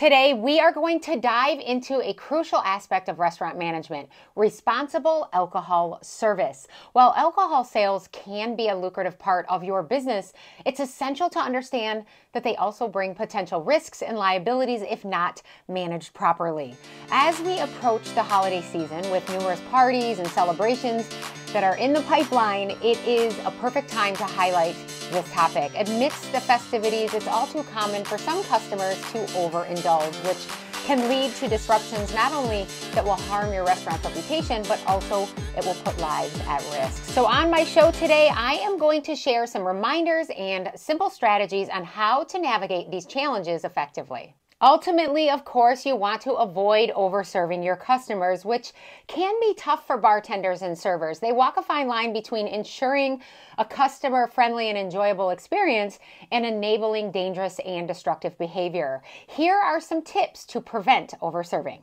Today, we are going to dive into a crucial aspect of restaurant management, responsible alcohol service. While alcohol sales can be a lucrative part of your business, it's essential to understand that they also bring potential risks and liabilities if not managed properly. As we approach the holiday season with numerous parties and celebrations that are in the pipeline, it is a perfect time to highlight this topic. Amidst the festivities, it's all too common for some customers to overindulge, which can lead to disruptions not only that will harm your restaurant's reputation, but also it will put lives at risk. So on my show today, I am going to share some reminders and simple strategies on how to navigate these challenges effectively. Ultimately, of course, you want to avoid overserving your customers, which can be tough for bartenders and servers. They walk a fine line between ensuring a customer-friendly and enjoyable experience and enabling dangerous and destructive behavior. Here are some tips to prevent overserving.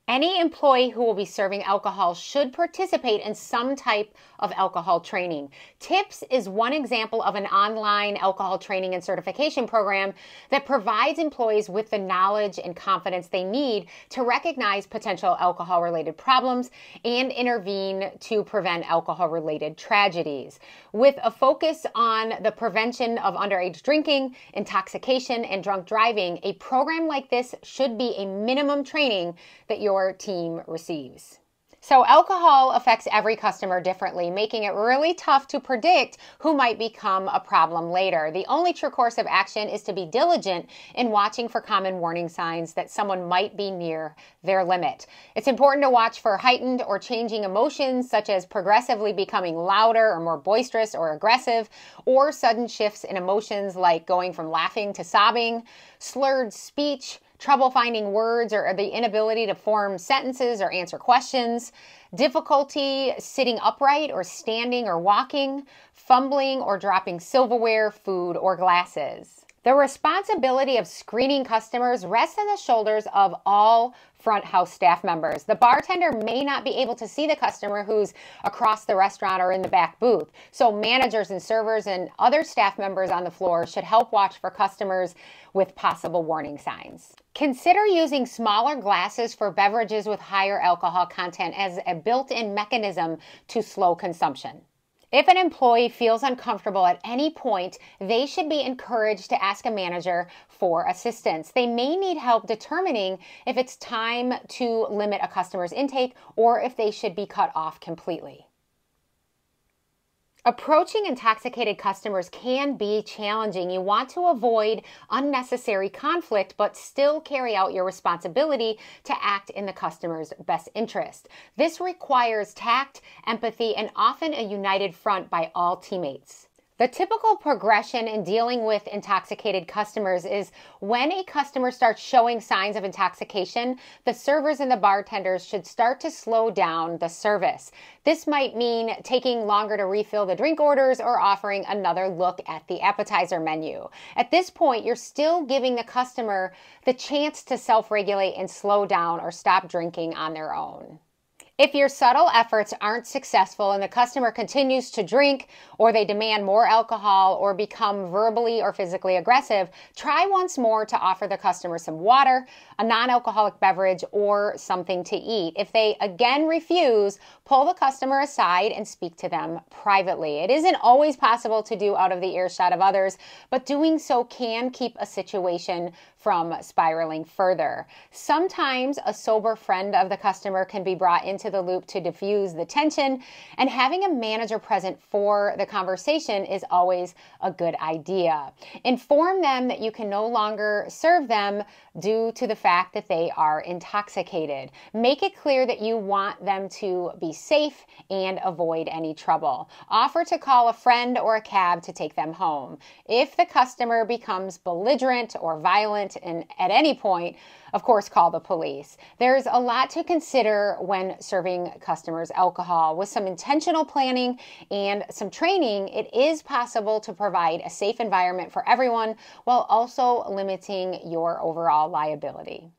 Any employee who will be serving alcohol should participate in some type of alcohol training. TIPS is one example of an online alcohol training and certification program that provides employees with the knowledge and confidence they need to recognize potential alcohol-related problems and intervene to prevent alcohol-related tragedies. With a focus on the prevention of underage drinking, intoxication, and drunk driving, a program like this should be a minimum training that your team receives. So alcohol affects every customer differently, making it really tough to predict who might become a problem later. The only true course of action is to be diligent in watching for common warning signs that someone might be near their limit. It's important to watch for heightened or changing emotions, such as progressively becoming louder or more boisterous or aggressive, or sudden shifts in emotions like going from laughing to sobbing, slurred speech, trouble finding words or the inability to form sentences or answer questions, difficulty sitting upright or standing or walking, fumbling or dropping silverware, food, or glasses. The responsibility of screening customers rests on the shoulders of all front house staff members. The bartender may not be able to see the customer who's across the restaurant or in the back booth. So managers and servers and other staff members on the floor should help watch for customers with possible warning signs. Consider using smaller glasses for beverages with higher alcohol content as a built-in mechanism to slow consumption. If an employee feels uncomfortable at any point, they should be encouraged to ask a manager for assistance. They may need help determining if it's time to limit a customer's intake or if they should be cut off completely. Approaching intoxicated customers can be challenging. You want to avoid unnecessary conflict, but still carry out your responsibility to act in the customer's best interest. This requires tact, empathy, and often a united front by all teammates. The typical progression in dealing with intoxicated customers is when a customer starts showing signs of intoxication, the servers and the bartenders should start to slow down the service. This might mean taking longer to refill the drink orders or offering another look at the appetizer menu. At this point, you're still giving the customer the chance to self-regulate and slow down or stop drinking on their own. If your subtle efforts aren't successful and the customer continues to drink or they demand more alcohol or become verbally or physically aggressive, try once more to offer the customer some water, a non-alcoholic beverage, or something to eat. If they again refuse, pull the customer aside and speak to them privately. It isn't always possible to do out of the earshot of others, but doing so can keep a situation from spiraling further. Sometimes a sober friend of the customer can be brought into the loop to diffuse the tension, and having a manager present for the conversation is always a good idea. Inform them that you can no longer serve them due to the fact that they are intoxicated. Make it clear that you want them to be safe and avoid any trouble. Offer to call a friend or a cab to take them home. If the customer becomes belligerent or violent and at any point, of course, call the police. There's a lot to consider when serving customers alcohol. With some intentional planning and some training, it is possible to provide a safe environment for everyone while also limiting your overall liability.